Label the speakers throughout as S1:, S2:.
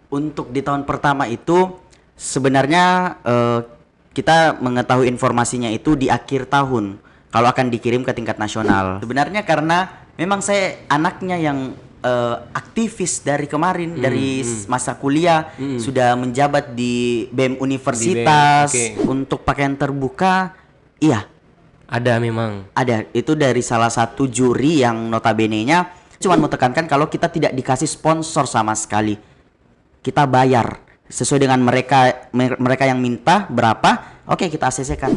S1: Untuk di tahun pertama itu sebenarnya kita mengetahui informasinya itu di akhir tahun kalau akan dikirim ke tingkat nasional. Sebenarnya karena memang saya anaknya yang aktivis dari kemarin dari masa kuliah sudah menjabat di BEM universitas untuk pakaian terbuka. Iya,
S2: ada memang.
S1: ada. Itu dari salah satu juri yang notabene-nya cuman mau tekankan kalau kita tidak dikasih sponsor sama sekali. Kita bayar sesuai dengan mereka yang minta berapa, oke kita ACC-kan.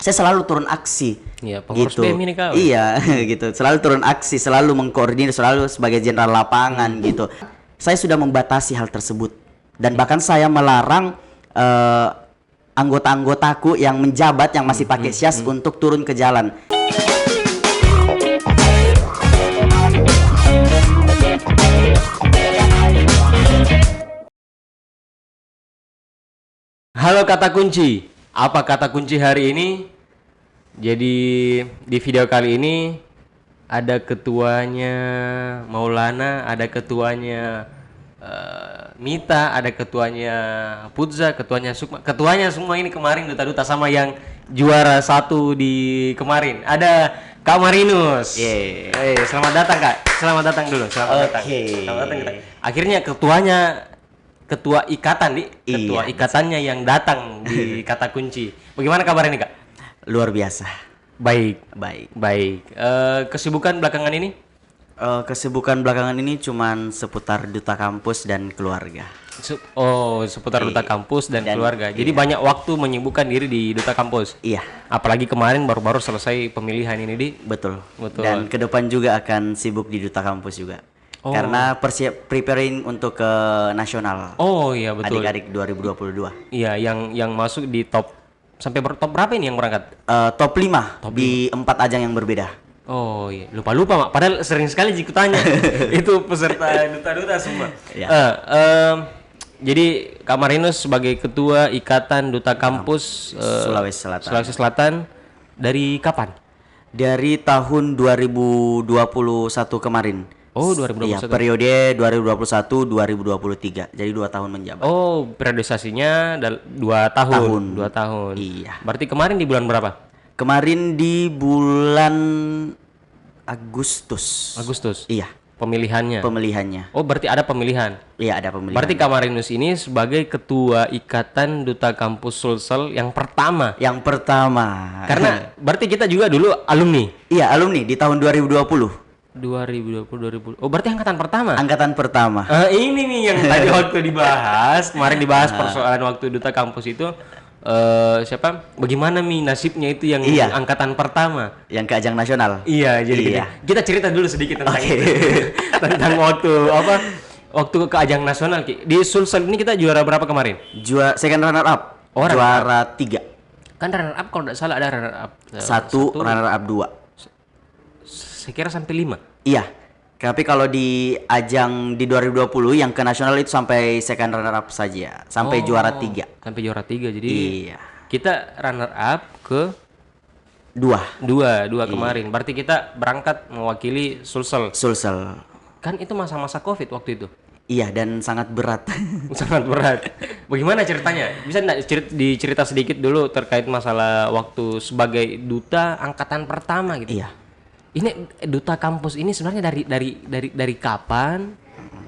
S1: Saya selalu turun aksi.
S2: Iya, pengurus
S1: gitu.
S2: BEM ini kau.
S1: Iya, gitu. Selalu turun aksi, selalu mengkoordinir, selalu sebagai jenderal lapangan gitu. Saya sudah membatasi hal tersebut dan bahkan saya melarang anggota-anggotaku yang menjabat yang masih pakai syas untuk turun ke jalan.
S2: Halo kata kunci. Apa kata kunci hari ini? Jadi di video kali ini ada ketuanya Maulana, ada ketuanya Mita, ada ketuanya Putza, ketuanya Sukma. Ketuanya semua ini kemarin duta-duta sama yang juara 1 di kemarin. Ada Kak Marinus. Selamat datang Kak. Selamat datang dulu. Selamat datang. Selamat datang kita. Akhirnya ketua ikatan ketua ikatannya yang datang di kata kunci. Bagaimana kabar ini Kak?
S1: Luar biasa.
S2: Baik.
S1: Baik.
S2: Kesibukan belakangan ini?
S1: Kesibukan belakangan ini cuman seputar duta kampus dan keluarga.
S2: Seputar duta kampus dan keluarga. Jadi banyak waktu menyibukkan diri di duta kampus.
S1: Iya.
S2: Apalagi kemarin baru-baru selesai pemilihan ini di.
S1: Betul. Dan ke depan juga akan sibuk di duta kampus juga. Karena preparing untuk ke nasional.
S2: Oh iya betul.
S1: Adik-adik 2022.
S2: Iya, yang masuk di top sampai top berapa ini yang berangkat?
S1: Top 5 di 4 ajang yang berbeda.
S2: Oh iya, lupa Mak. Padahal sering sekali Jiku tanya. Itu peserta duta-duta semua.
S1: Ya.
S2: Jadi Kak Marinus sebagai ketua Ikatan Duta Kampus Sulawesi Selatan dari kapan?
S1: Dari tahun 2021 kemarin.
S2: Oh, 2021.
S1: Iya, periode 2021-2023. Jadi 2 tahun menjabat.
S2: Oh, periodisasinya 2 tahun. 2 tahun.
S1: Iya.
S2: Berarti kemarin di bulan berapa?
S1: Kemarin di bulan Agustus. Iya.
S2: Pemilihannya.
S1: Pemilihannya.
S2: Oh, berarti ada pemilihan.
S1: Iya, ada pemilihan.
S2: Berarti Kak Marinus ini sebagai ketua Ikatan Duta Kampus Sulsel yang pertama.
S1: Yang pertama.
S2: Karena berarti kita juga dulu alumni.
S1: Iya, alumni di tahun 2020.
S2: 2020. Oh, berarti angkatan pertama.
S1: Angkatan pertama.
S2: Ini nih yang tadi waktu dibahas, kemarin dibahas persoalan waktu duta kampus itu siapa? Bagaimana nasibnya itu yang angkatan pertama,
S1: yang ke ajang nasional.
S2: Iya, jadi kita cerita dulu sedikit tentang itu. Tentang waktu ke ajang nasional Ki. Di Sulsel ini kita juara berapa kemarin?
S1: Second runner up. Juara 3.
S2: Kan runner up kalau tidak salah ada runner up.
S1: 1, runner up 2.
S2: Saya kira sampai 5.
S1: Iya. Tapi kalau di ajang di 2020 yang ke nasional itu sampai second runner up saja, sampai juara 3.
S2: Sampai juara 3. Jadi kita runner up ke 2 kemarin. Berarti kita berangkat mewakili Sulsel. Kan itu masa-masa Covid waktu itu.
S1: Iya, dan sangat berat.
S2: Sangat berat. Bagaimana ceritanya? Bisa enggak dicerita sedikit dulu terkait masalah waktu sebagai duta angkatan pertama gitu?
S1: Iya.
S2: Ini duta kampus ini sebenarnya dari kapan?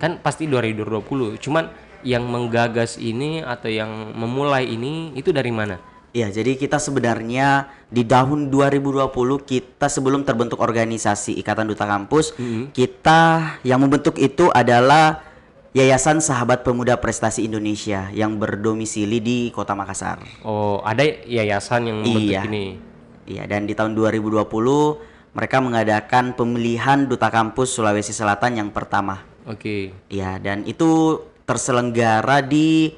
S2: Kan pasti 2020. Cuman yang menggagas ini atau yang memulai ini itu dari mana?
S1: Iya, jadi kita sebenarnya di tahun 2020 kita sebelum terbentuk organisasi Ikatan Duta Kampus, kita yang membentuk itu adalah Yayasan Sahabat Pemuda Prestasi Indonesia yang berdomisili di Kota Makassar.
S2: Oh, ada yayasan yang membentuk ini.
S1: Iya, dan di tahun 2020 mereka mengadakan pemilihan Duta Kampus Sulawesi Selatan yang pertama.
S2: Oke.
S1: Iya, dan itu terselenggara di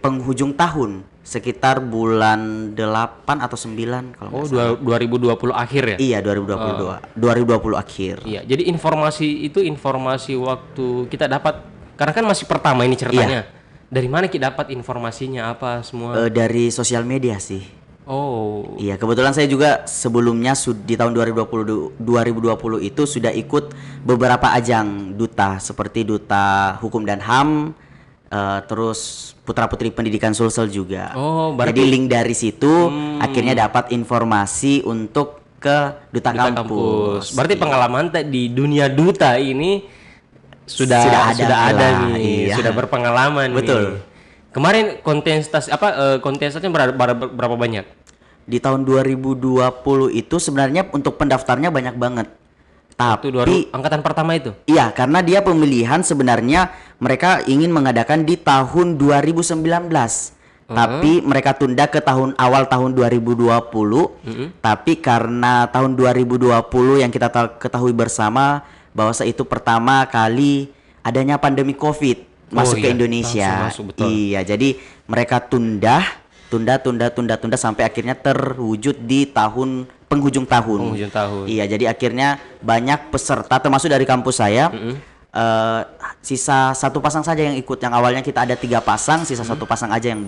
S1: penghujung tahun, sekitar bulan 8 atau 9 kalau nggak salah.
S2: 2020 akhir ya?
S1: Iya, 2020 akhir.
S2: Iya, jadi informasi waktu kita dapat, karena kan masih pertama ini ceritanya. Dari mana kita dapat informasinya apa semua?
S1: Dari sosial media sih.
S2: Oh.
S1: Iya, kebetulan saya juga sebelumnya di tahun 2020 itu sudah ikut beberapa ajang duta seperti Duta Hukum dan HAM, terus putra-putri pendidikan Sulsel juga.
S2: Oh,
S1: Jadi
S2: berarti
S1: link dari situ akhirnya dapat informasi untuk ke duta
S2: duta
S1: kampus.
S2: Berarti pengalaman di dunia duta ini sudah
S1: Sudah ada
S2: ada
S1: lah,
S2: nih,
S1: iya.
S2: sudah berpengalaman
S1: Betul.
S2: nih. Kemarin kontestasinya berapa banyak?
S1: Di tahun 2020 itu sebenarnya untuk pendaftarnya banyak banget.
S2: Itu angkatan pertama itu.
S1: Iya, karena dia pemilihan sebenarnya mereka ingin mengadakan di tahun 2019. Tapi mereka tunda ke awal tahun 2020. Tapi karena tahun 2020 yang kita ketahui bersama bahwa itu pertama kali adanya pandemi Covid masuk ke Indonesia.
S2: Langsung masuk, betul.
S1: Iya, jadi mereka tunda sampai akhirnya terwujud di penghujung tahun. Iya, jadi akhirnya banyak peserta termasuk dari kampus saya. Sisa satu pasang saja yang ikut. Yang awalnya kita ada 3 pasang, sisa satu pasang aja yang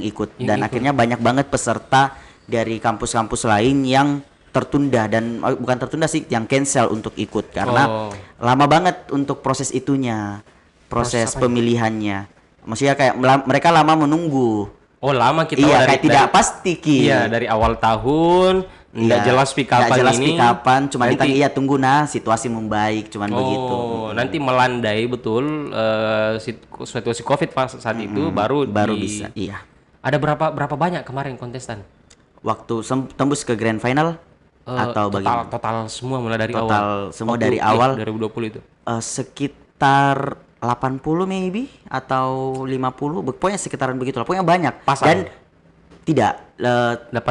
S1: ikut. Dan akhirnya banyak banget peserta dari kampus-kampus lain yang tertunda dan bukan tertunda sih, yang cancel untuk ikut karena lama banget untuk proses proses pemilihannya. Maksudnya kayak mereka lama menunggu.
S2: Oh, lama kita
S1: kayak tidak pasti Ki.
S2: Iya, dari awal tahun nggak jelas kapan
S1: cuma ditanya tunggu situasi membaik, cuman begitu.
S2: Nanti melandai betul situasi Covid saat itu baru
S1: bisa. Iya.
S2: Ada berapa banyak kemarin kontestan?
S1: Waktu tembus ke grand final atau bagaimana?
S2: Total semua mulai dari
S1: awal. Semua dari awal
S2: 2020 itu.
S1: Sekitar 80 maybe atau 50, pokoknya sekitaran begitulah. Pokoknya banyak.
S2: Pasang.
S1: Dan tidak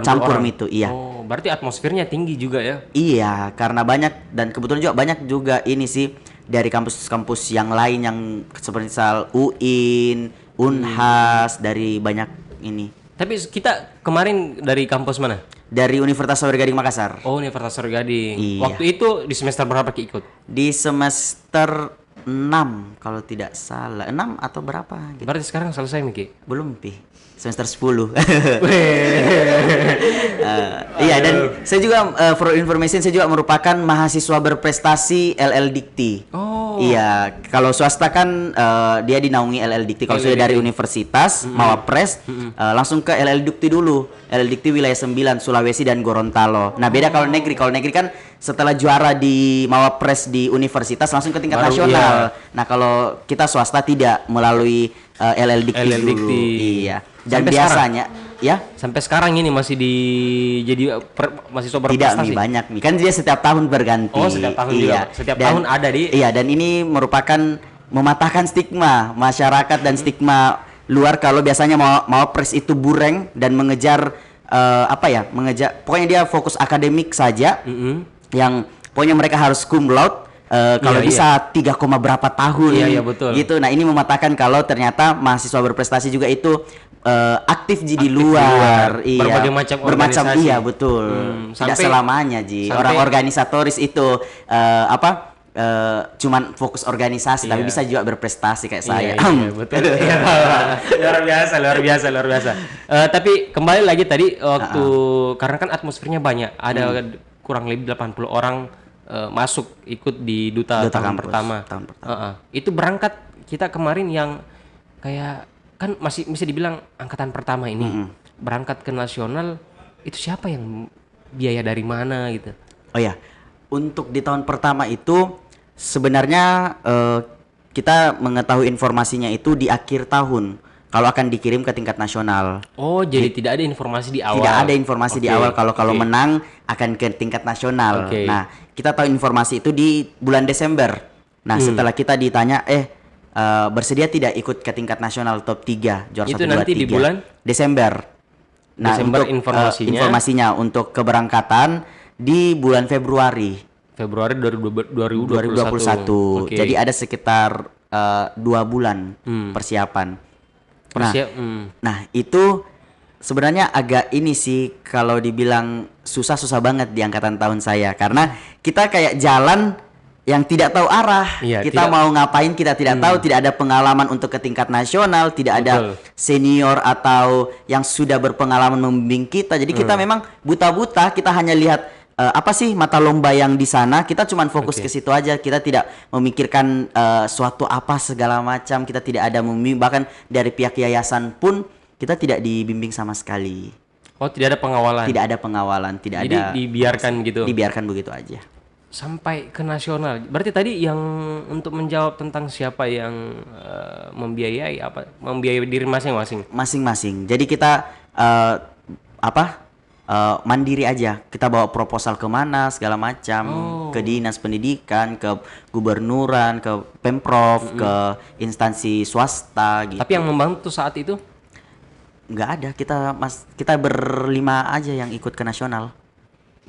S1: campur
S2: orang.
S1: itu, iya.
S2: Oh, berarti atmosfernya tinggi juga ya?
S1: Iya, karena banyak dan kebetulan juga banyak juga ini sih dari kampus-kampus yang lain yang seperti UIN, Unhas, dari banyak ini.
S2: Tapi kita kemarin dari kampus mana?
S1: Dari Universitas Sawer Gading Makassar.
S2: Oh, Universitas Sawer Gading.
S1: Iya.
S2: Waktu itu di semester berapa Ki ikut?
S1: Di semester 6 kalau tidak salah. 6 atau berapa gitu.
S2: Berarti sekarang selesai Miki?
S1: Belum Pi. Semester 10. Iya, dan saya juga for information saya juga merupakan mahasiswa berprestasi LL Dikti.
S2: Oh.
S1: Iya, kalau swasta kan dia dinaungi LL Dikti. Kalau sudah dari universitas Mawapres langsung ke LL Dikti dulu. LL Dikti wilayah 9 Sulawesi dan Gorontalo. Nah, beda kalau negeri. Kalau negeri kan setelah juara di Mawapres di universitas langsung ke tingkat nasional. Iya. Nah, kalau kita swasta tidak melalui LL Dikti dulu. Iya. Dan
S2: sampai
S1: biasanya
S2: sekarang,
S1: ya
S2: sampai sekarang ini masih jadi mahasiswa berprestasi.
S1: Tidak banyak nih. Kan dia setiap tahun berganti.
S2: Oh, setiap tahun juga. Setiap tahun ada di.
S1: Iya, dan ini merupakan mematahkan stigma masyarakat dan stigma luar kalau biasanya mau pres itu bureng dan mengejar mengejar pokoknya dia fokus akademik saja. Yang pokoknya mereka harus cum laude. Kalau bisa 3, berapa tahun
S2: betul.
S1: gitu. Nah, ini mematahkan kalau ternyata mahasiswa berprestasi juga itu aktif di luar. Iya.
S2: Berbagai macam organisasi.
S1: Iya, betul. Tidak selamanya orang organisatoris itu cuman fokus organisasi tapi bisa juga berprestasi kayak saya.
S2: Iya, betul. luar biasa. Tapi kembali lagi tadi waktu karena kan atmosfernya banyak, ada kurang lebih 80 orang masuk ikut di duta tahun pertama. Itu berangkat kita kemarin yang kayak kan masih bisa dibilang angkatan pertama ini berangkat ke nasional, itu siapa yang biaya dari mana gitu?
S1: Oh ya, untuk di tahun pertama itu sebenarnya kita mengetahui informasinya itu di akhir tahun kalau akan dikirim ke tingkat nasional.
S2: Oh, jadi tidak ada informasi di awal.
S1: Tidak ada informasi di awal kalau menang akan ke tingkat nasional. Nah, kita tahu informasi itu di bulan Desember. Nah, setelah kita ditanya bersedia tidak ikut ke tingkat nasional top 3 juara 1 2 3.
S2: Itu nanti di bulan
S1: Desember. Nah,
S2: Desember
S1: untuk
S2: informasinya
S1: untuk keberangkatan di bulan Februari
S2: 2021.
S1: Jadi ada sekitar 2 bulan persiapan. Nah, itu sebenarnya agak ini sih kalau dibilang susah banget di angkatan tahun saya karena kita kayak jalan yang tidak tahu arah. Kita mau ngapain kita tidak tahu, tidak ada pengalaman untuk ke tingkat nasional, tidak ada senior atau yang sudah berpengalaman membimbing kita. Jadi kita memang buta-buta, kita hanya lihat apa sih mata lomba yang di sana, kita cuman fokus
S2: Oke.
S1: ke situ aja. Kita tidak memikirkan suatu apa segala macam. Kita tidak ada membimbing, bahkan dari pihak yayasan pun kita tidak dibimbing sama sekali.
S2: Oh, tidak ada pengawalan.
S1: Tidak ada pengawalan, tidak
S2: Jadi
S1: ada,
S2: dibiarkan gitu.
S1: dibiarkan begitu aja.
S2: Sampai ke nasional. Berarti tadi yang untuk menjawab tentang siapa yang membiayai diri masing-masing.
S1: Masing-masing. Jadi kita mandiri aja. Kita bawa proposal kemana segala macam, ke dinas pendidikan, ke gubernuran, ke pemprov, ke instansi swasta gitu.
S2: Tapi yang membantu saat itu
S1: Nggak ada, kita berlima aja yang ikut ke nasional.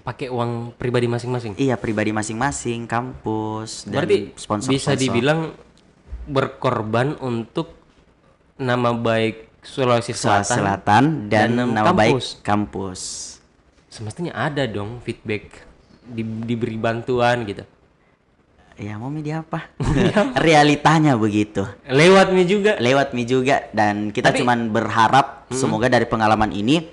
S2: pakai uang pribadi masing-masing.
S1: Iya, pribadi masing-masing, kampus dan
S2: Berarti
S1: sponsor.
S2: bisa dibilang berkorban untuk nama baik Sulawesi Selatan.
S1: Selatan dan nama baik
S2: kampus.
S1: kampus.
S2: Semestinya ada dong feedback, diberi bantuan gitu.
S1: Ya mau media apa? Realitanya begitu.
S2: Lewat nih juga.
S1: Lewat Mi juga, dan kita cuman berharap semoga dari pengalaman ini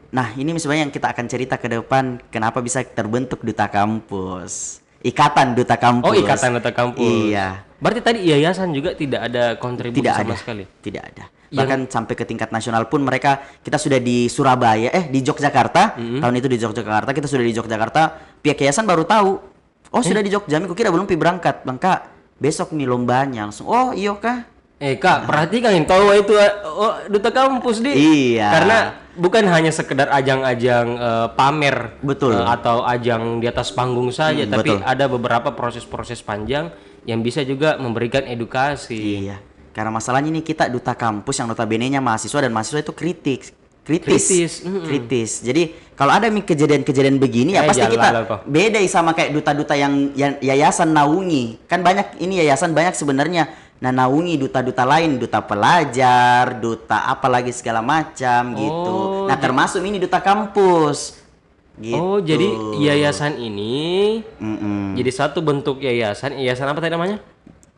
S1: nah ini sebenarnya yang kita akan cerita ke depan, kenapa bisa terbentuk duta kampus, ikatan duta kampus.
S2: Oh, ikatan duta kampus.
S1: Iya,
S2: Berarti tadi yayasan juga tidak ada kontribusi
S1: tidak
S2: sama
S1: ada
S2: sekali.
S1: tidak ada. Bahkan sampai ke tingkat nasional pun kita sudah di Surabaya, di Yogyakarta. Tahun itu di Yogyakarta, kita sudah di Yogyakarta, pihak yayasan baru tahu, sudah di Jogja, aku kira belum berangkat. Bangka besok nih lombanya, langsung iya kah.
S2: Kak, perhatikan tahu itu duta kampus di.
S1: Iya.
S2: Karena bukan hanya sekedar ajang-ajang pamer,
S1: Betul.
S2: atau ajang di atas panggung saja, tapi
S1: betul.
S2: ada beberapa proses-proses panjang yang bisa juga memberikan edukasi.
S1: Iya, karena masalahnya ini kita duta kampus yang notabene-nya mahasiswa, dan mahasiswa itu kritis.
S2: Kritis,
S1: Jadi kalau ada kejadian-kejadian begini ya pasti
S2: jangan
S1: kita
S2: lalu kok.
S1: beda sama kayak duta-duta yang yayasan naungi. Kan banyak ini yayasan banyak sebenarnya naungi duta-duta lain, duta pelajar, duta apalagi segala macam gitu. Nah, termasuk ini duta kampus. Gitu.
S2: Oh, jadi yayasan ini jadi satu bentuk yayasan apa tadi namanya?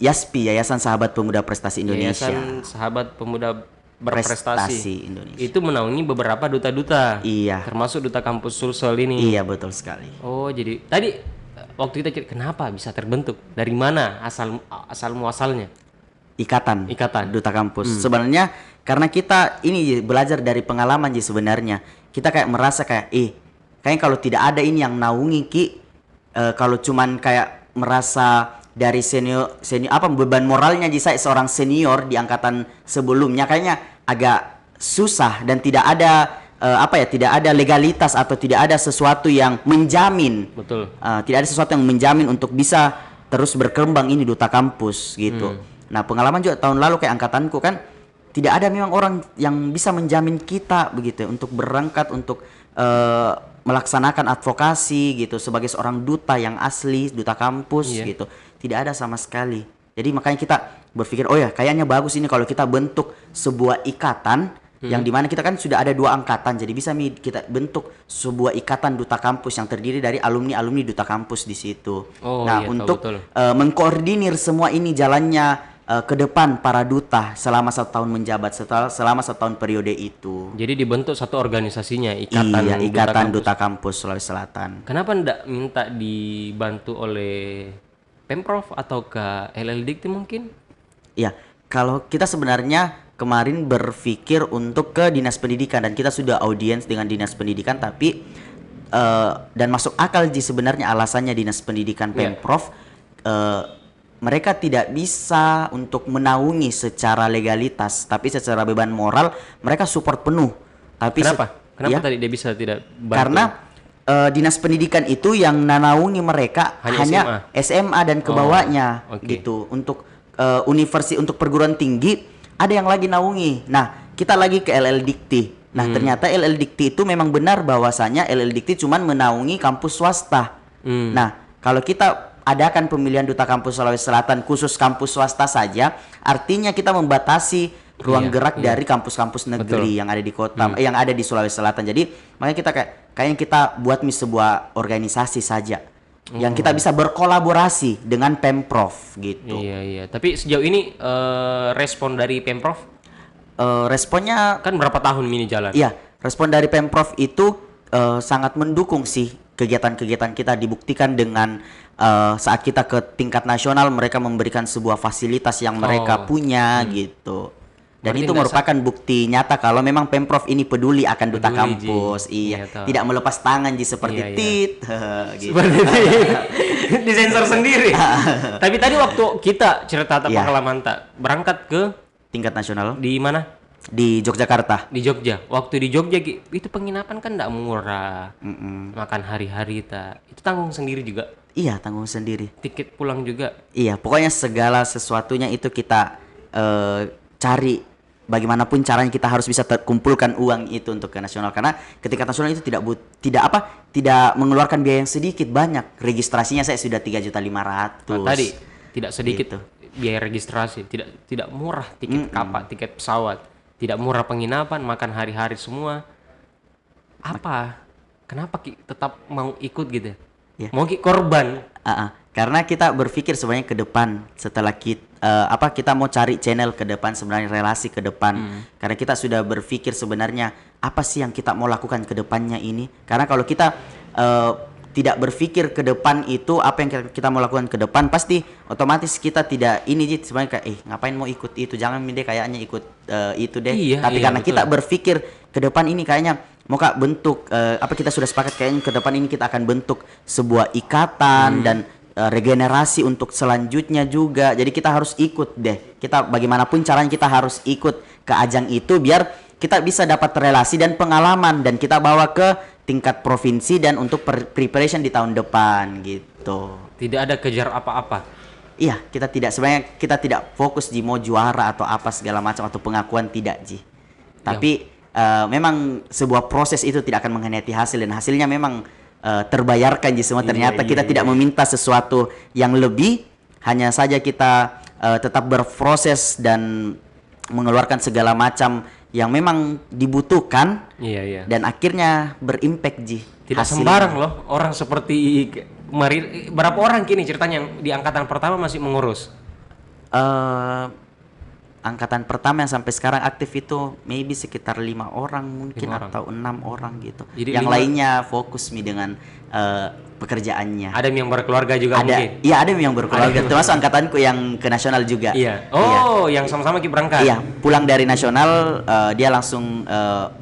S1: YASPI, Yayasan Sahabat Pemuda Prestasi Indonesia.
S2: Yayasan Sahabat Pemuda Berprestasi.
S1: Prestasi Indonesia.
S2: Itu menaungi beberapa duta-duta.
S1: Iya.
S2: Termasuk duta kampus Sulsel ini.
S1: Iya, betul sekali.
S2: Oh, jadi tadi waktu kita cerita kenapa bisa terbentuk? Dari mana asal muasalnya?
S1: Ikatan duta kampus.
S2: Hmm.
S1: Sebenarnya karena kita ini belajar dari pengalaman sebenarnya. Kita kayak merasa kayak kayaknya kalau tidak ada ini yang naungi kalau cuman kayak merasa dari senior beban moralnya saya seorang senior di angkatan sebelumnya kayaknya agak susah, dan tidak ada tidak ada legalitas atau tidak ada sesuatu yang menjamin.
S2: Betul.
S1: Tidak ada sesuatu yang menjamin untuk bisa terus berkembang ini duta kampus gitu. Nah, pengalaman juga tahun lalu kayak angkatanku kan tidak ada memang orang yang bisa menjamin kita begitu untuk berangkat untuk melaksanakan advokasi gitu sebagai seorang duta yang asli, duta kampus gitu. Tidak ada sama sekali. Jadi makanya kita berpikir kayaknya bagus ini kalau kita bentuk sebuah ikatan yang dimana kita kan sudah ada 2 angkatan, jadi bisa kita bentuk sebuah ikatan duta kampus yang terdiri dari alumni duta kampus di situ. Untuk mengkoordinir semua ini jalannya ke depan para duta selama 1 tahun menjabat, selama 1 tahun periode itu.
S2: Jadi dibentuk satu organisasinya,
S1: ikatan duta kampus Sulawesi Selatan.
S2: Kenapa ndak minta dibantu oleh Pemprov atau ke LLDikti mungkin?
S1: Ya, kalau kita sebenarnya kemarin berpikir untuk ke dinas pendidikan, dan kita sudah audiens dengan dinas pendidikan, tapi dan masuk akal sebenarnya alasannya dinas pendidikan Pemprov mereka tidak bisa untuk menaungi secara legalitas, tapi secara beban moral mereka support penuh. Tapi
S2: kenapa tadi dia bisa tidak bantu?
S1: Karena dinas pendidikan itu yang menaungi mereka hanya SMA dan ke bawahnya gitu. Untuk universitas, untuk perguruan tinggi ada yang lagi naungi. Nah, kita lagi ke LLDikti. Nah, ternyata LLDikti itu memang benar bahwasanya LLDikti cuman menaungi kampus swasta. Nah, kalau kita adakan pemilihan duta kampus Sulawesi Selatan khusus kampus swasta saja, artinya kita membatasi ruang gerak dari kampus-kampus negeri yang ada di kota, yang ada di Sulawesi Selatan. Jadi makanya kita kayaknya kita buat sebuah organisasi saja yang kita bisa berkolaborasi dengan Pemprov gitu.
S2: Iya. Tapi sejauh ini respon dari Pemprov?
S1: Responnya
S2: Kan berapa tahun ini jalan?
S1: Iya, respon dari Pemprov itu sangat mendukung sih kegiatan-kegiatan kita, dibuktikan dengan saat kita ke tingkat nasional mereka memberikan sebuah fasilitas yang mereka punya gitu. Dan
S2: Berarti
S1: itu merupakan bukti nyata kalau memang Pemprov ini peduli akan duta
S2: Peduli,
S1: kampus.
S2: Ji.
S1: Iya,
S2: Iya, toh.
S1: tidak melepas tangan Ji seperti
S2: Iya, iya.
S1: tit gitu.
S2: Seperti itu. Disensor sendiri. Tapi tadi waktu kita cerita
S1: Iya.
S2: pengalaman tak berangkat ke
S1: Tingkat nasional
S2: di mana?
S1: di Yogyakarta.
S2: Di Jogja. Waktu di Jogja Ki, itu penginapan kan enggak murah.
S1: Mm-mm.
S2: Makan hari-hari tak. Itu tanggung sendiri juga.
S1: Iya, tanggung sendiri.
S2: Tiket pulang juga.
S1: Iya, pokoknya segala sesuatunya itu kita cari bagaimanapun caranya kita harus bisa kumpulkan uang itu untuk ke nasional, karena ketika nasional itu tidak mengeluarkan biaya yang sedikit, banyak. Registrasinya saya sudah 3.500.000.
S2: Nah, tadi tidak sedikit
S1: Gitu.
S2: biaya registrasi, tidak murah tiket kapal, tiket pesawat, tidak murah penginapan, makan hari-hari semua. Apa? Kenapa Ki tetap mau ikut gitu?
S1: Ya.
S2: Mau Ki korban?
S1: Karena kita berpikir sebenarnya ke depan setelah kita mau cari channel ke depan, sebenarnya relasi ke depan. Karena kita sudah berpikir sebenarnya apa sih yang kita mau lakukan ke depannya ini. Karena kalau kita tidak berpikir ke depan itu apa yang kita mau lakukan ke depan, pasti otomatis kita tidak ini sebenarnya kayak ngapain mau ikut itu, jangan deh kayaknya ikut itu deh.
S2: Iya,
S1: Tapi
S2: iya,
S1: karena
S2: betul.
S1: kita berpikir ke depan ini kayaknya mau Kak bentuk apa kita sudah sepakat kayaknya ke depan ini kita akan bentuk sebuah ikatan dan regenerasi untuk selanjutnya juga. Jadi kita harus ikut deh. Kita bagaimanapun caranya kita harus ikut ke ajang itu biar kita bisa dapat relasi dan pengalaman dan kita bawa ke tingkat provinsi dan untuk preparation di tahun depan gitu.
S2: Tidak ada kejar apa-apa.
S1: Iya, sebenarnya kita tidak fokus di mau juara atau apa segala macam atau pengakuan, tidak Ji. Tapi memang sebuah proses itu tidak akan mengkhianati hasil, dan hasilnya memang terbayarkan Ji semua. Ternyata kita tidak meminta sesuatu yang lebih, hanya saja kita tetap berproses dan mengeluarkan segala macam yang memang dibutuhkan.
S2: Iya.
S1: Dan akhirnya berimpact Ji.
S2: Tidak
S1: hasilnya.
S2: sembarang loh orang seperti kemarin. Berapa orang kini ceritanya yang di angkatan pertama masih mengurus?
S1: Angkatan pertama yang sampai sekarang aktif itu maybe sekitar 5 orang mungkin
S2: 5 orang.
S1: atau 6 orang gitu.
S2: Jadi
S1: yang
S2: 5
S1: lainnya fokus dengan pekerjaannya.
S2: Ada yang berkeluarga juga mungkin?
S1: Iya, ada yang berkeluarga. Termasuk angkatanku yang ke nasional juga.
S2: Iya. Oh, yang sama-sama Ki berangkat?
S1: Iya, pulang dari nasional dia langsung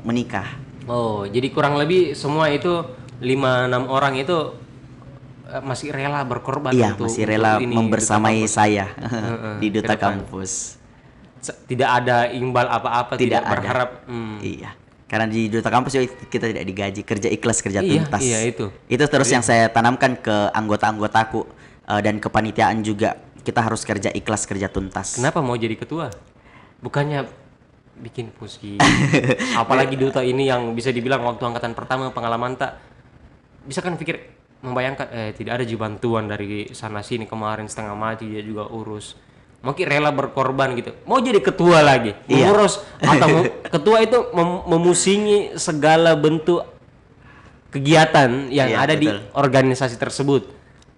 S1: menikah.
S2: Oh, jadi kurang lebih semua itu 5-6 orang itu masih rela berkorban
S1: Iya,
S2: untuk
S1: masih rela
S2: ini,
S1: membersamai
S2: duta kampus.
S1: saya di
S2: ke
S1: duta
S2: depan.
S1: kampus.
S2: Tidak ada imbal apa-apa, tidak
S1: ada.
S2: berharap.
S1: Iya. Karena di duta kampus kita tidak digaji, kerja ikhlas, kerja
S2: Iya,
S1: tuntas.
S2: iya, itu.
S1: Itu terus yang saya tanamkan ke anggota-anggotaku dan kepanitiaan juga. Kita harus kerja ikhlas, kerja tuntas.
S2: Kenapa mau jadi ketua? Bukannya bikin pusing. Apalagi duta ini yang bisa dibilang waktu angkatan pertama pengalaman tak bisa kan pikir membayangkan tidak ada bantuan dari sana sini, kemarin setengah mati dia juga urus. Mungkin rela berkorban gitu. Mau jadi ketua lagi,
S1: Iya.
S2: mengurus atau ketua itu memusingi segala bentuk kegiatan yang
S1: Iya,
S2: ada di
S1: betul.
S2: organisasi tersebut.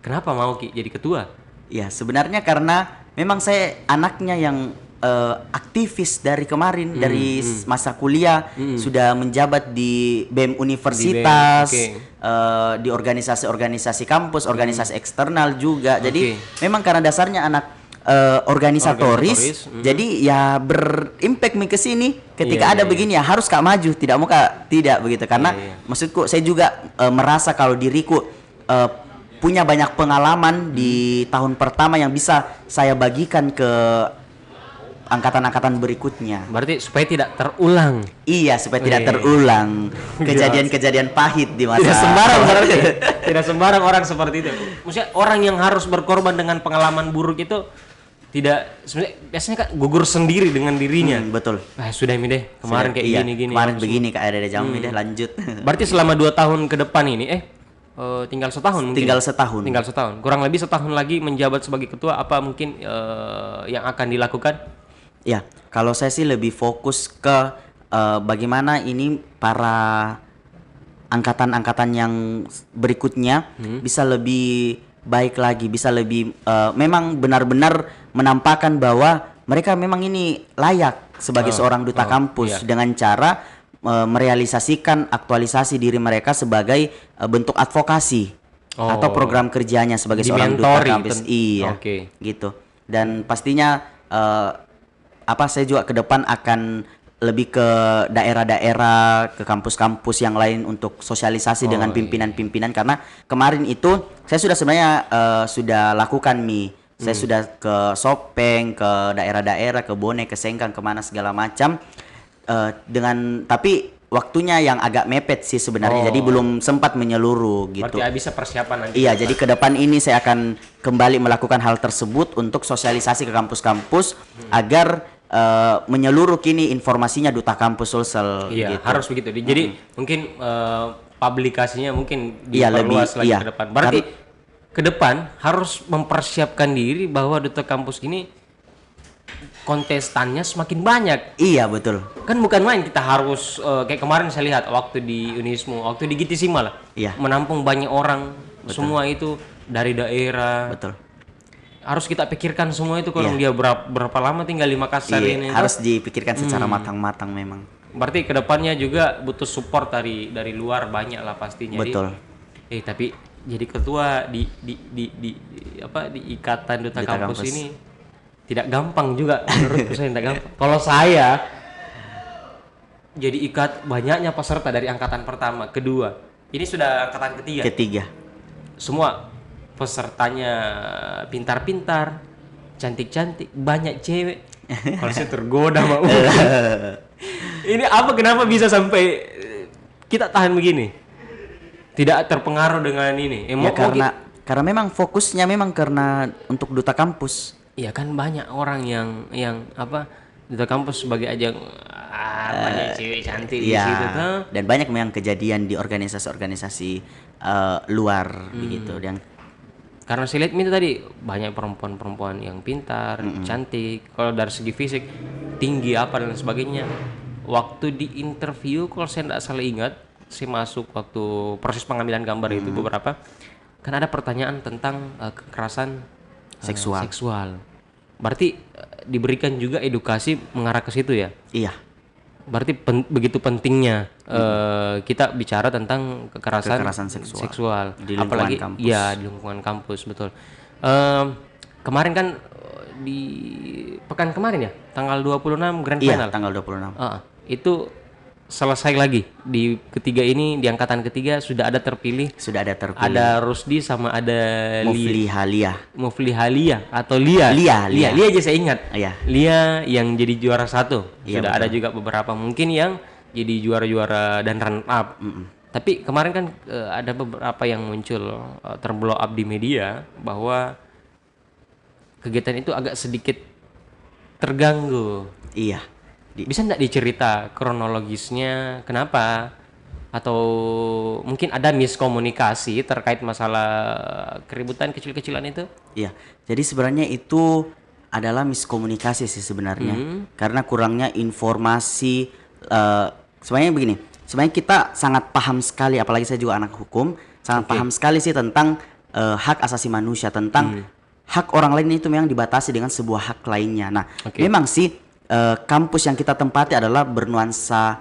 S2: Kenapa mau Ki jadi ketua?
S1: Ya, sebenarnya karena memang saya anaknya yang aktivis dari kemarin, dari masa kuliah sudah menjabat di BEM universitas,
S2: Di BEM,
S1: di organisasi-organisasi kampus, organisasi eksternal juga. Jadi memang karena dasarnya anak organisatoris, jadi ya berimpact ke sini. Ketika ada begini ya harus Kak maju, tidak mau Kak tidak begitu. Karena maksudku saya juga merasa kalau diriku punya banyak pengalaman di tahun pertama yang bisa saya bagikan ke angkatan-angkatan berikutnya.
S2: Berarti supaya tidak terulang.
S1: Iya, supaya tidak terulang kejadian-kejadian pahit di masa.
S2: Tidak sembarang berarti. Tidak sembarang orang seperti itu. Maksudnya orang yang harus berkorban dengan pengalaman buruk itu tidak, sebenarnya biasanya kan gugur sendiri dengan dirinya.
S1: Betul.
S2: Sudah ini deh, kemarin kayak
S1: Iya,
S2: gini-gini.
S1: kemarin begini Kak, ada jam deh lanjut.
S2: Berarti selama 2 tahun ke depan ini tinggal setahun mungkin.
S1: Tinggal setahun.
S2: Tinggal setahun. Kurang lebih setahun lagi menjabat sebagai ketua, apa mungkin yang akan dilakukan?
S1: Ya, kalau saya sih lebih fokus ke bagaimana ini para angkatan-angkatan yang berikutnya bisa lebih baik lagi, bisa lebih memang benar-benar menampakkan bahwa mereka memang ini layak sebagai seorang duta kampus dengan cara merealisasikan aktualisasi diri mereka sebagai bentuk advokasi atau program kerjanya sebagai seorang duta kampus. Iya, gitu. Dan pastinya saya juga ke depan akan lebih ke daerah-daerah, ke kampus-kampus yang lain untuk sosialisasi dengan pimpinan-pimpinan, karena kemarin itu saya sudah sebenarnya sudah lakukan saya sudah ke Sopeng, ke daerah-daerah, ke Bone, ke Sengkang, kemana segala macam, tapi waktunya yang agak mepet sih sebenarnya, jadi belum sempat menyeluruh gitu.
S2: Berarti bisa persiapan nanti.
S1: Iya, jadi ke depan ini saya akan kembali melakukan hal tersebut untuk sosialisasi ke kampus-kampus agar menyeluruh kini informasinya Duta Kampus Sulsel.
S2: Iya,
S1: gitu.
S2: harus begitu. Jadi mungkin publikasinya mungkin diperluas lagi ke depan. Berarti ke depan harus mempersiapkan diri bahwa Duta Kampus ini kontestannya semakin banyak.
S1: Iya, betul.
S2: Kan bukan main, kita harus kayak kemarin saya lihat waktu di Unismo, waktu di Gitisima lah.
S1: Iya.
S2: Menampung banyak orang, semua itu dari daerah.
S1: Betul.
S2: Harus kita pikirkan semua itu kalau dia berapa lama tinggal di Makassar ini.
S1: Harus dipikirkan secara matang-matang memang.
S2: Berarti kedepannya juga butuh support dari luar banyak lah pastinya.
S1: Betul.
S2: Tapi jadi ketua di Ikatan Duta Kampus ini tidak gampang juga menurutku. Saya tidak gampang. Kalau saya jadi banyaknya peserta dari angkatan pertama, kedua, ini sudah angkatan ketiga. Semua pesertanya pintar-pintar, cantik-cantik, banyak cewek. Kalau saya tergoda mau. Ini kenapa bisa sampai kita tahan begini? Tidak terpengaruh dengan ini.
S1: Karena memang fokusnya memang karena untuk Duta Kampus.
S2: Iya kan, banyak orang yang Duta Kampus sebagai ajang banyak cewek cantik di situ tuh.
S1: Dan banyak memang kejadian di organisasi-organisasi luar begitu. Dan
S2: karena saya lihat itu tadi banyak perempuan-perempuan yang pintar, cantik. Kalau dari segi fisik tinggi dan sebagainya. Waktu di interview, kalau saya tidak salah ingat, saya masuk waktu proses pengambilan gambar itu beberapa, kan ada pertanyaan tentang kekerasan seksual. Berarti diberikan juga edukasi mengarah ke situ ya?
S1: Iya.
S2: Berarti begitu pentingnya kita bicara tentang kekerasan seksual.
S1: Di lingkungan
S2: apalagi
S1: kampus.
S2: Iya, di lingkungan kampus, betul. Kemarin kan di pekan kemarin ya, tanggal 26 grand final.
S1: Iya, tanggal 26.
S2: Itu selesai lagi di ketiga ini, di angkatan ketiga sudah ada terpilih. Ada Rusdi sama ada Mufli Halia atau Lia aja saya ingat.
S1: Iya.
S2: Lia yang jadi juara 1.
S1: Iya,
S2: Sudah
S1: betul.
S2: ada juga beberapa mungkin yang jadi juara-juara dan run up. Tapi kemarin kan ada beberapa yang muncul terblow up di media bahwa kegiatan itu agak sedikit terganggu.
S1: Iya.
S2: Bisa nggak dicerita kronologisnya kenapa? Atau mungkin ada miskomunikasi terkait masalah keributan kecil-kecilan itu?
S1: Iya. Jadi sebenarnya itu adalah miskomunikasi sih sebenarnya. Karena kurangnya informasi. Sebenarnya begini. Sebenarnya kita sangat paham sekali, apalagi saya juga anak hukum, sangat paham sekali sih tentang hak asasi manusia, tentang hak orang lain itu memang dibatasi dengan sebuah hak lainnya. Nah, memang sih kampus yang kita tempati adalah bernuansa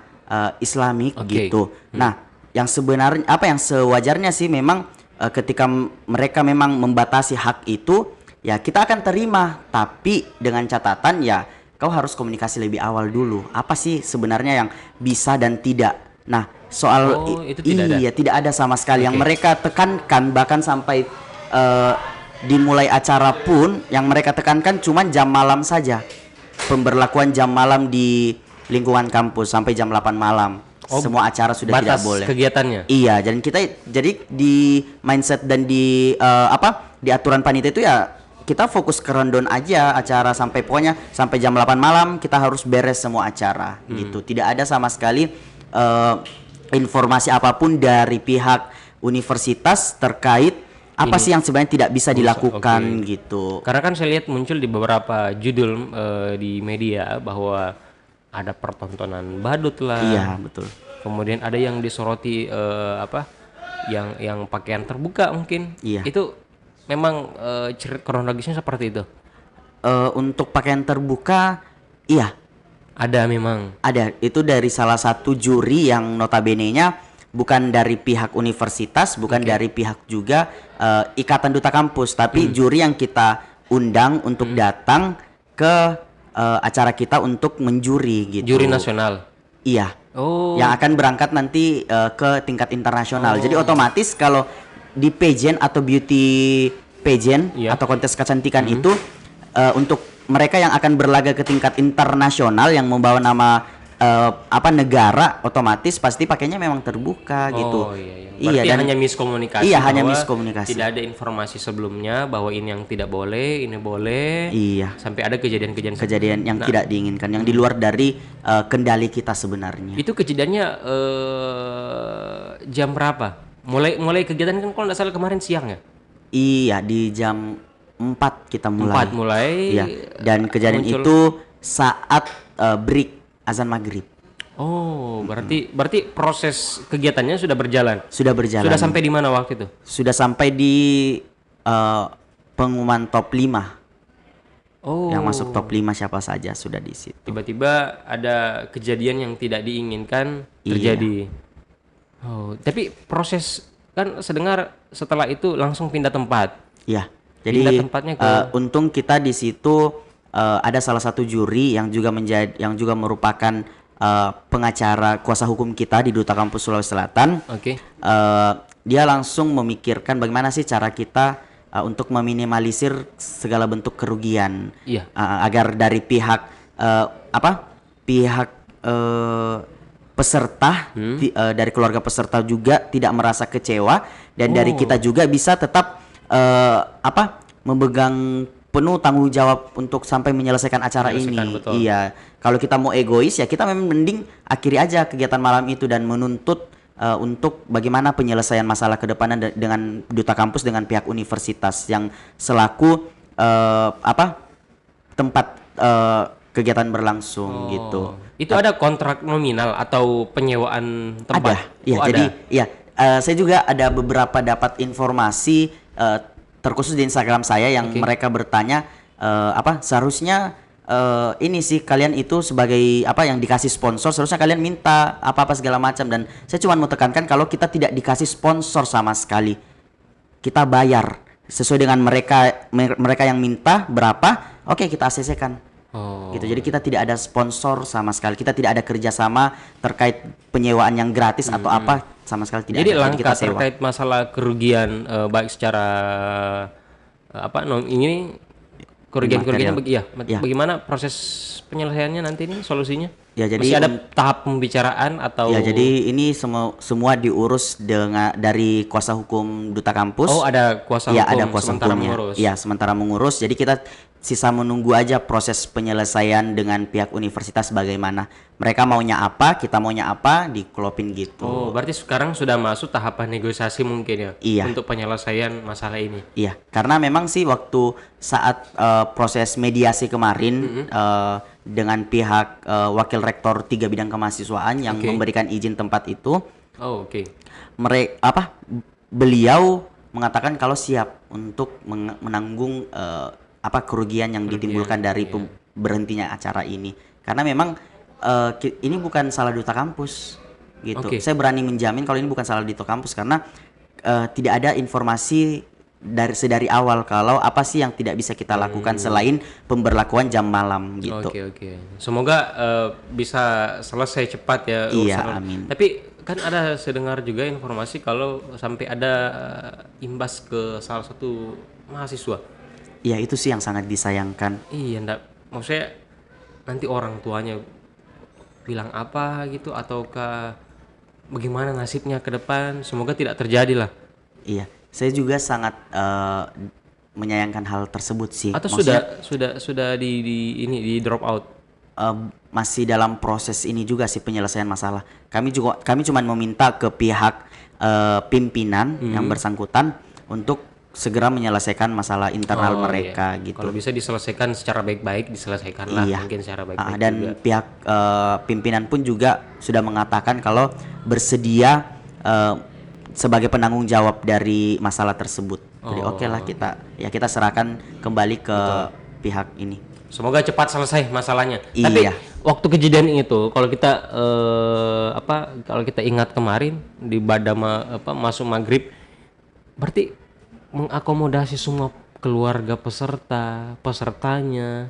S1: Islamik gitu. Nah, yang sebenarnya yang sewajarnya sih memang ketika mereka memang membatasi hak itu, ya kita akan terima, tapi dengan catatan ya kau harus komunikasi lebih awal dulu. Apa sih sebenarnya yang bisa dan tidak. Nah, soal
S2: itu tidak
S1: ada sama sekali. Yang mereka tekankan bahkan sampai dimulai acara pun yang mereka tekankan cuman jam malam saja. Pemberlakuan jam malam di lingkungan kampus sampai jam 8 malam. Semua acara sudah tidak boleh.
S2: Kegiatannya.
S1: Iya, dan jadi di mindset dan di di aturan panitia itu ya kita fokus ke rundown aja acara sampai pokoknya sampai jam 8 malam kita harus beres semua acara gitu. Tidak ada sama sekali informasi apapun dari pihak universitas terkait apa sih yang sebenarnya tidak bisa dilakukan gitu.
S2: Karena kan saya lihat muncul di beberapa judul di media bahwa ada pertontonan badut lah.
S1: Iya, betul.
S2: Kemudian ada yang disoroti yang pakaian terbuka mungkin.
S1: Iya.
S2: Itu memang kronologisnya seperti itu.
S1: Untuk pakaian terbuka, iya.
S2: Ada memang.
S1: Ada, itu dari salah satu juri yang notabene-nya bukan dari pihak universitas, bukan dari pihak juga Ikatan Duta Kampus, tapi juri yang kita undang untuk datang ke acara kita untuk menjuri gitu.
S2: Juri nasional.
S1: Iya.
S2: Oh.
S1: Yang akan berangkat nanti ke tingkat internasional. Jadi otomatis kalau di pageant atau beauty pageant
S2: Iya.
S1: atau kontes kecantikan itu untuk mereka yang akan berlaga ke tingkat internasional yang membawa nama negara, otomatis pasti pakainya memang terbuka gitu.
S2: Oh iya, iya. Berarti
S1: dan
S2: hanya miskomunikasi.
S1: Iya, hanya
S2: bahwa
S1: miskomunikasi.
S2: Tidak ada informasi sebelumnya bahwa ini yang tidak boleh, ini boleh.
S1: Iya.
S2: Sampai ada kejadian-kejadian
S1: Kejadian yang tidak diinginkan, yang di luar dari kendali kita sebenarnya.
S2: Itu kejadiannya jam berapa? Mulai kegiatan kan kalau nggak salah kemarin siang ya?
S1: Iya, di jam 4 kita mulai.
S2: 4 mulai.
S1: Iya. Dan kejadian
S2: muncul.
S1: itu saat break azan maghrib.
S2: Oh, berarti proses kegiatannya sudah berjalan.
S1: Sudah berjalan.
S2: Sudah sampai di mana waktu itu?
S1: Sudah sampai di pengumuman top 5.
S2: Oh.
S1: Yang masuk top 5 siapa saja sudah di situ.
S2: Tiba-tiba ada kejadian yang tidak diinginkan
S1: Iya.
S2: terjadi. Oh, tapi proses kan sedengar setelah itu langsung pindah tempat.
S1: Iya.
S2: Pindah
S1: Jadi
S2: tempatnya ke-
S1: untung kita di situ ada salah satu juri yang juga merupakan pengacara kuasa hukum kita di Duta Kampus Sulawesi Selatan.
S2: Oke.
S1: Dia langsung memikirkan bagaimana sih cara kita untuk meminimalisir segala bentuk kerugian.
S2: Iya.
S1: Agar dari pihak pihak peserta dari keluarga peserta juga tidak merasa kecewa, dan dari kita juga bisa tetap memegang penuh tanggung jawab untuk sampai menyelesaikan acara
S2: Menyelesaikan,
S1: ini.
S2: betul.
S1: Iya, kalau kita mau egois ya kita memang mending akhiri aja kegiatan malam itu dan menuntut untuk bagaimana penyelesaian masalah ke depannya dengan Duta Kampus, dengan pihak universitas yang selaku tempat kegiatan berlangsung gitu.
S2: Itu ada kontrak nominal atau penyewaan tempat?
S1: Ada, iya.
S2: Oh,
S1: Jadi,
S2: ada.
S1: iya, saya juga ada beberapa dapat informasi terkhusus di Instagram saya yang mereka bertanya seharusnya ini sih kalian itu sebagai yang dikasih sponsor seharusnya kalian minta apa segala macam, dan saya cuma mau tekankan kalau kita tidak dikasih sponsor sama sekali, kita bayar sesuai dengan mereka yang minta berapa, oke kita ACC-kan.
S2: Oh.
S1: Gitu. Jadi kita tidak ada sponsor sama sekali, kita tidak ada kerjasama terkait penyewaan yang gratis atau apa sama sekali tidak
S2: Jadi
S1: ada.
S2: langkah
S1: kita sewa.
S2: terkait masalah kerugian baik secara ini kerugian
S1: Material. Ya.
S2: bagaimana proses penyelesaiannya nanti ini solusinya?
S1: Ya, jadi
S2: masih ada tahap pembicaraan atau
S1: Ya, jadi ini semua diurus dari kuasa hukum Duta Kampus.
S2: Oh, ada kuasa
S1: Ya,
S2: hukum
S1: ada kuasa
S2: sementara
S1: hukumnya.
S2: mengurus.
S1: Ya, sementara mengurus. Jadi kita sisa menunggu aja proses penyelesaian dengan pihak universitas bagaimana. Mereka maunya apa, kita maunya apa, dikelopin gitu.
S2: Oh, berarti sekarang sudah masuk tahapan negosiasi mungkin ya
S1: Iya.
S2: untuk penyelesaian masalah ini.
S1: Iya, karena memang sih waktu saat proses mediasi kemarin dengan pihak wakil rektor 3 bidang kemahasiswaan yang memberikan izin tempat itu,
S2: Oh, oke.
S1: beliau mengatakan kalau siap untuk menanggung kerugian yang ditimbulkan dari berhentinya acara ini. Karena memang ini bukan salah Duta Kampus gitu.
S2: Oke.
S1: Saya berani menjamin kalau ini bukan salah Duta Kampus karena tidak ada informasi dari awal kalau apa sih yang tidak bisa kita lakukan selain pemberlakuan jam malam gitu.
S2: Oke. Semoga bisa selesai cepat ya
S1: Iya,
S2: urusan.
S1: amin.
S2: Tapi kan ada sedengar juga informasi kalau sampai ada imbas ke salah satu mahasiswa.
S1: Ya itu sih yang sangat disayangkan.
S2: Iya, maksudnya nanti orang tuanya bilang apa gitu ataukah bagaimana nasibnya ke depan? Semoga tidak terjadi lah.
S1: Iya, saya juga sangat menyayangkan hal tersebut sih.
S2: Atau
S1: Maksudnya,
S2: sudah di drop out.
S1: masih dalam proses ini juga sih penyelesaian masalah. Kami cuma meminta ke pihak pimpinan yang bersangkutan untuk segera menyelesaikan masalah internal mereka gitu.
S2: Kalau bisa diselesaikan secara baik-baik, diselesaikan lah mungkin secara baik-baik
S1: Dan
S2: juga.
S1: pihak pimpinan pun juga sudah mengatakan kalau bersedia sebagai penanggung jawab dari masalah tersebut. Jadi oke lah kita serahkan kembali ke pihak ini.
S2: Semoga cepat selesai masalahnya.
S1: Iya.
S2: Tapi waktu kejadian itu kalau kita kalau kita ingat kemarin di masuk maghrib, berarti mengakomodasi semua keluarga pesertanya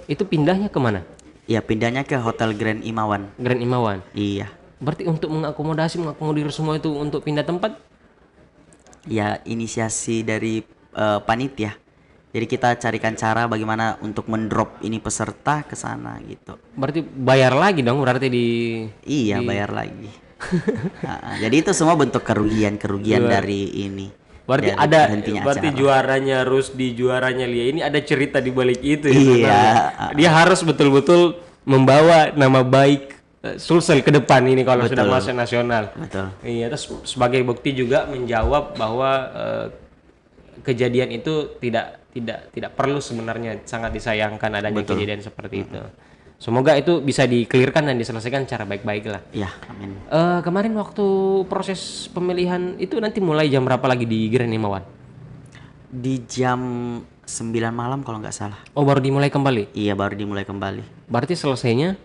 S2: itu pindahnya kemana?
S1: Ya pindahnya ke Hotel Grand Imawan.
S2: Grand Imawan.
S1: Iya.
S2: Berarti untuk mengakomodir semua itu untuk pindah tempat?
S1: Ya inisiasi dari panitia. Jadi kita carikan cara bagaimana untuk mendrop ini peserta ke sana gitu.
S2: Berarti bayar lagi dong berarti
S1: Iya, bayar lagi. Jadi itu semua bentuk kerugian dari ini.
S2: Berarti
S1: dari
S2: berarti
S1: acara.
S2: juaranya juaranya Lia ini ada cerita di balik itu ya.
S1: Iya.
S2: Sebenarnya. Dia harus betul-betul membawa nama baik Sulsel ke depan ini kalau sudah masuk nasional.
S1: Betul.
S2: Iya, terus sebagai bukti juga menjawab bahwa kejadian itu tidak perlu sebenarnya, sangat disayangkan adanya kejadian seperti itu. Semoga itu bisa di-clearkan dan diselesaikan secara baik-baik lah.
S1: Ya, amin.
S2: Kemarin waktu proses pemilihan itu nanti mulai jam berapa lagi di Grand Imawan?
S1: Di jam 9 malam kalau nggak salah.
S2: Oh, baru dimulai kembali?
S1: Iya, baru dimulai kembali.
S2: Berarti selesainya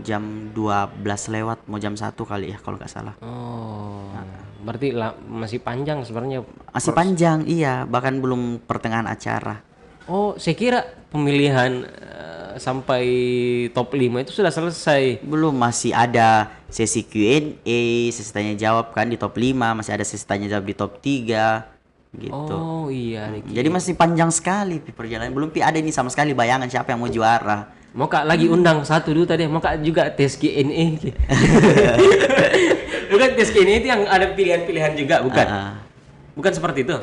S1: jam 12 lewat, mau jam 1 kali ya kalau nggak salah.
S2: Oh, berarti masih panjang sebenarnya.
S1: Masih panjang, iya, bahkan belum pertengahan acara.
S2: Oh, saya kira pemilihan sampai top 5 itu sudah selesai.
S1: Belum, masih ada sesi Q&A, sesi tanya jawab kan di top 5, masih ada sesi tanya jawab di top 3 gitu.
S2: Oh iya,
S1: Jadi masih panjang sekali perjalanan. Belum ada ini sama sekali bayangan siapa yang mau juara.
S2: mau Kak lagi undang satu dulu tadi, mau Kak juga tes Q&A. Bukan tes Q&A itu yang ada pilihan-pilihan juga, bukan? Bukan seperti itu.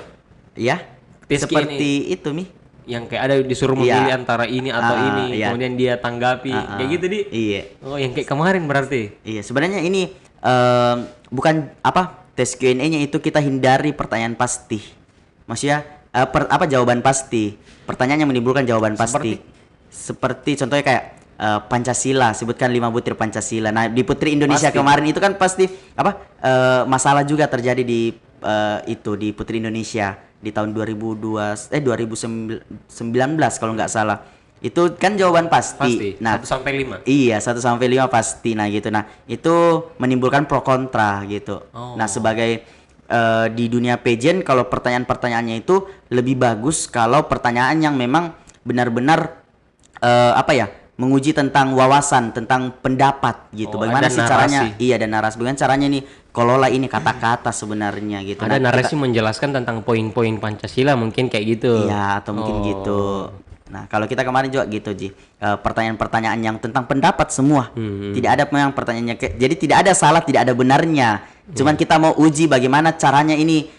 S1: Iya.
S2: Tes
S1: Seperti itu Mi.
S2: Yang kayak ada disuruh memilih antara ini atau ini,
S1: iya.
S2: kemudian dia tanggapi, kayak gitu di.
S1: Iya.
S2: Oh, yang kayak kemarin berarti.
S1: Iya, sebenarnya ini bukan tes Q&A-nya itu kita hindari pertanyaan pasti. Maksudnya jawaban pasti. Pertanyaannya menimbulkan jawaban pasti. Seperti contohnya kayak Pancasila, sebutkan 5 butir Pancasila. Nah, di Putri Indonesia kemarin itu kan pasti masalah juga terjadi di di Putri Indonesia di tahun 2019 kalau nggak salah. Itu kan jawaban pasti. Nah,
S2: 1 sampai 5.
S1: Iya, 1 sampai 5 pasti. Nah, gitu. Nah, itu menimbulkan pro kontra gitu. Nah, sebagai di dunia pageant kalau pertanyaan-pertanyaannya itu lebih bagus kalau pertanyaan yang memang benar-benar menguji tentang wawasan, tentang pendapat gitu. Bagaimana sih caranya? Iya, dan narasi. Bagaimana caranya nih kelola ini kata-kata sebenarnya gitu.
S2: Ada narasi menjelaskan tentang poin-poin Pancasila mungkin kayak gitu.
S1: Iya, atau mungkin gitu. Nah, kalau kita kemarin juga gitu, Ji. Pertanyaan-pertanyaan yang tentang pendapat semua. Tidak ada memang pertanyaannya. Jadi tidak ada salah, tidak ada benarnya. Cuman kita mau uji bagaimana caranya ini,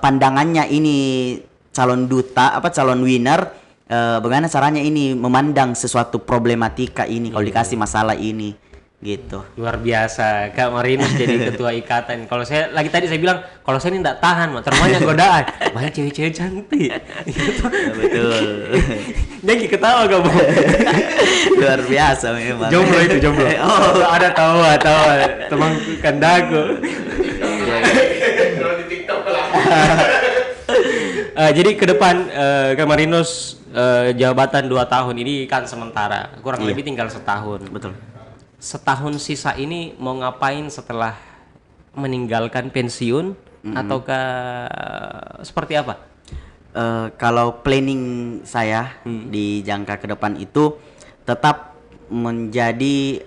S1: pandangannya ini calon duta, calon winner, bagaimana caranya ini memandang sesuatu problematika ini kalau dikasih masalah ini gitu.
S2: Luar biasa, Kak Marinus jadi ketua ikatan. Kalau saya tadi saya bilang kalau saya ini enggak tahan, termanya godaan. Banyak cewek-cewek cantik. Gitu.
S1: Ya, betul.
S2: Jadi ketawa kamu.
S1: Luar biasa memang.
S2: Jomblo itu jomblo. Oh, ada tawa teman kandaku.
S3: Kalau di TikTok lah.
S2: Jadi ke depan Kak Marinus jabatan 2 tahun ini kan sementara, kurang lebih tinggal setahun.
S1: Betul.
S2: Setahun sisa ini mau ngapain setelah meninggalkan pensiun ataukah seperti apa?
S1: Kalau planning saya di jangka ke depan itu tetap menjadi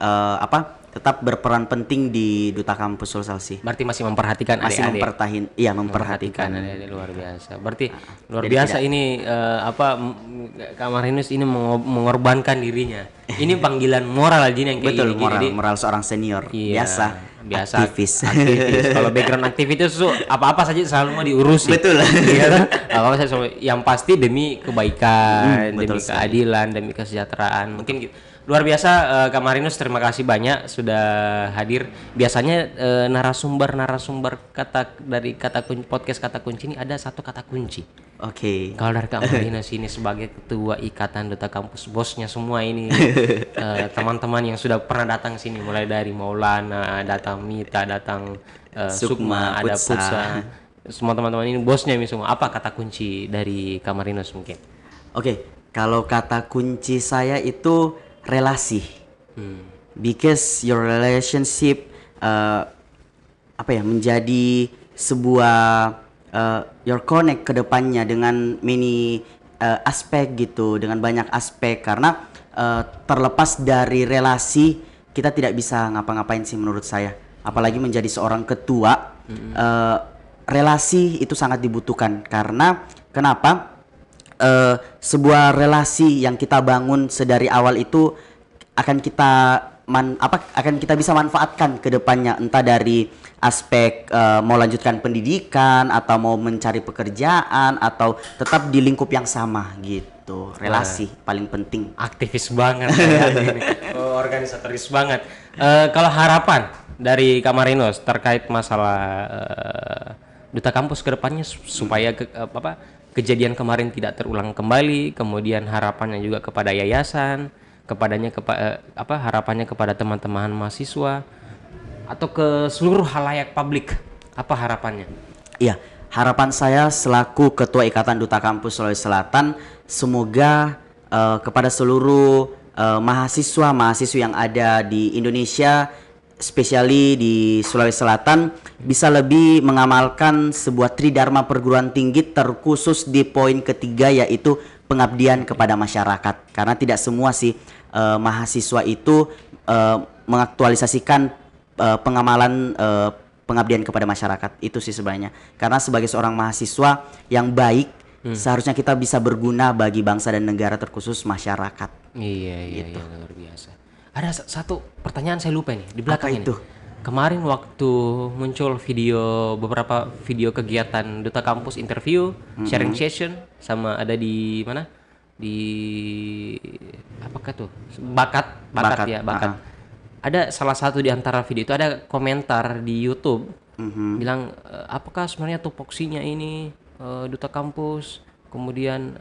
S1: tetap berperan penting di Duta Kampus Sulselsi.
S2: Berarti masih memperhatikan
S1: Masih
S2: adik-adik.
S1: memperhatikan.
S2: Adik-adik luar biasa. Berarti luar biasa ini Kak Marinus ini mengorbankan dirinya. Ini panggilan moral aja yang kayak
S1: Betul,
S2: gini.
S1: moral seorang senior.
S2: Iya, biasa
S1: aktivis.
S2: Kalau background aktivitas itu apa-apa saja selalu mau diurus.
S1: Betul.
S2: Iya, apa-apa saja yang pasti demi kebaikan, demi
S1: betul
S2: keadilan, demi kesejahteraan. Mungkin gitu. Luar biasa Kak Marinus, terima kasih banyak sudah hadir. Biasanya narasumber dari podcast kata kunci ini ada satu kata kunci.
S1: Oke.
S2: Kalau dari Kak Marinus ini sebagai ketua ikatan Duta Kampus, bosnya semua ini, teman-teman yang sudah pernah datang sini, mulai dari Maulana, datang Mita, datang Sukma, ada Putsa, semua teman-teman ini bosnya ini semua. Apa kata kunci dari Kak Marinus mungkin?
S1: Oke, kalau kata kunci saya itu relasi. Because your relationship menjadi sebuah your connect ke depannya dengan many aspek gitu, dengan banyak aspek, karena terlepas dari relasi kita tidak bisa ngapa-ngapain sih menurut saya. Apalagi menjadi seorang ketua, relasi itu sangat dibutuhkan. Karena kenapa? Sebuah relasi yang kita bangun sedari awal itu akan kita bisa manfaatkan ke depannya, entah dari aspek mau lanjutkan pendidikan atau mau mencari pekerjaan atau tetap di lingkup yang sama gitu. Relasi paling penting.
S2: Aktivis banget ya ini. Organisatoris banget. Kalau harapan dari Kak Marinus terkait masalah duta kampus ke depannya supaya kejadian kemarin tidak terulang kembali, kemudian harapannya juga kepada yayasan, harapannya kepada teman-teman mahasiswa atau ke seluruh halayak publik, apa harapannya?
S1: Iya, harapan saya selaku Ketua Ikatan Duta Kampus Sulawesi Selatan, semoga kepada seluruh mahasiswa-mahasiswa yang ada di Indonesia, spesially di Sulawesi Selatan, bisa lebih mengamalkan sebuah tridharma perguruan tinggi terkhusus di poin ketiga, yaitu pengabdian kepada masyarakat. Karena tidak semua sih mahasiswa itu mengaktualisasikan pengamalan pengabdian kepada masyarakat itu sih sebenarnya. Karena sebagai seorang mahasiswa yang baik, seharusnya kita bisa berguna bagi bangsa dan negara, terkhusus masyarakat.
S2: Iya, luar biasa. Ada satu pertanyaan saya lupa nih di belakang
S1: itu?
S2: Kemarin waktu muncul beberapa video kegiatan Duta Kampus interview, sharing session, sama ada di mana? Di apakah tuh? Bakat. Ada salah satu di antara video itu ada komentar di YouTube bilang apakah sebenarnya tupoksinya ini Duta Kampus, kemudian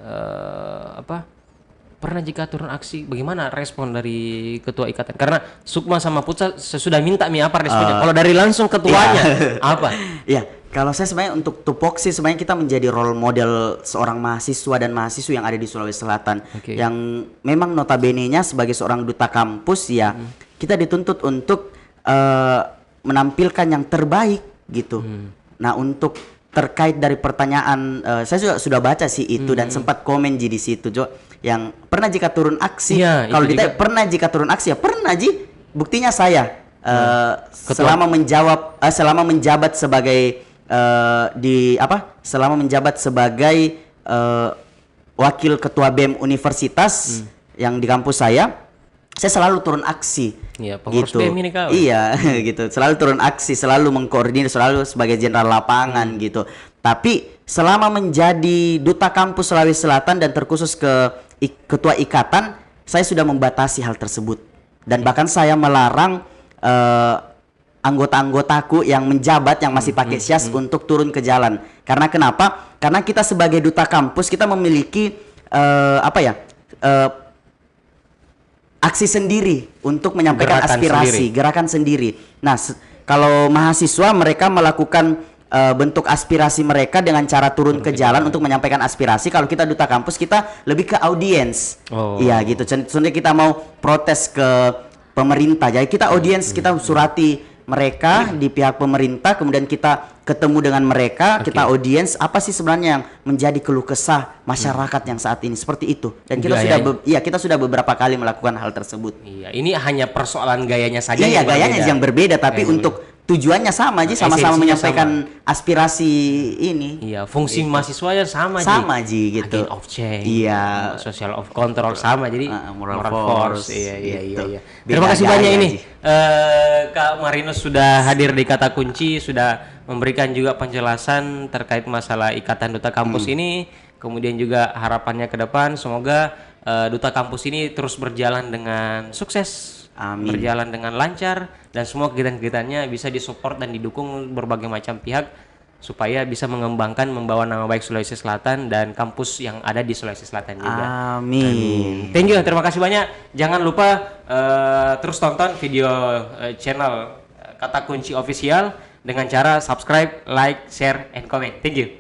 S2: pernah jika turun aksi, bagaimana respon dari ketua ikatan? Karena Sukma sama Putsa sudah minta apa responnya. Kalau dari langsung ketuanya apa?
S1: Iya, kalau saya sebenarnya untuk tupoksi sebenarnya kita menjadi role model seorang mahasiswa dan mahasiswa yang ada di Sulawesi Selatan, yang memang notabene-nya sebagai seorang duta kampus ya kita dituntut untuk menampilkan yang terbaik gitu. Nah, untuk terkait dari pertanyaan, saya sudah baca sih itu dan sempat komen di situ, Jo, yang pernah jika turun aksi. Kalau ditanya pernah jika turun aksi, ya pernah Ji. Buktinya saya selama menjabat sebagai selama menjabat sebagai wakil ketua BEM universitas yang di kampus saya selalu turun aksi.
S2: Iya, pengurus
S1: gitu.
S2: BEM ini kau.
S1: Iya, gitu. Selalu turun aksi, selalu mengkoordinir, selalu sebagai jenderal lapangan gitu. Tapi selama menjadi duta kampus Sulawesi Selatan dan terkhusus ke ketua ikatan, saya sudah membatasi hal tersebut. Dan bahkan saya melarang anggota-anggotaku yang menjabat yang masih pakai syas untuk turun ke jalan. Karena kenapa? Karena kita sebagai duta kampus kita memiliki aksi sendiri untuk menyampaikan aspirasi, gerakan sendiri. Nah, kalau mahasiswa mereka melakukan bentuk aspirasi mereka dengan cara turun ke jalan untuk menyampaikan aspirasi. Kalau kita duta kampus kita lebih ke audiens. Iya gitu. Contohnya kita mau protes ke pemerintah. Jadi kita audiens, kita surati mereka di pihak pemerintah, kemudian kita ketemu dengan mereka, kita audiens apa sih sebenarnya yang menjadi keluh kesah masyarakat yang saat ini, seperti itu. Dan kita kita sudah beberapa kali melakukan hal tersebut.
S2: Iya, ini hanya persoalan gayanya saja.
S1: Iya, gayanya yang berbeda, tapi untuk tujuannya sama aja, sama-sama menyampaikan aspirasi ini.
S2: Iya, fungsi mahasiswanya sama
S1: Ji gitu.
S2: Agent of change.
S1: Iya.
S2: Social of control sama, jadi
S1: moral force.
S2: Iya. Terima kasih banyak ini. Kak Marinus sudah hadir di Kata Kunci, sudah memberikan juga penjelasan terkait masalah Ikatan Duta Kampus ini, kemudian juga harapannya ke depan semoga Duta Kampus ini terus berjalan dengan sukses.
S1: Amin.
S2: Berjalan dengan lancar dan semua kegiatan-kegiatannya bisa disupport dan didukung berbagai macam pihak supaya bisa mengembangkan, membawa nama baik Sulawesi Selatan dan kampus yang ada di Sulawesi Selatan juga.
S1: Amin.
S2: Thank you, terima kasih banyak. Jangan lupa terus tonton video channel Kata Kunci Official dengan cara subscribe, like, share, and comment. Thank you.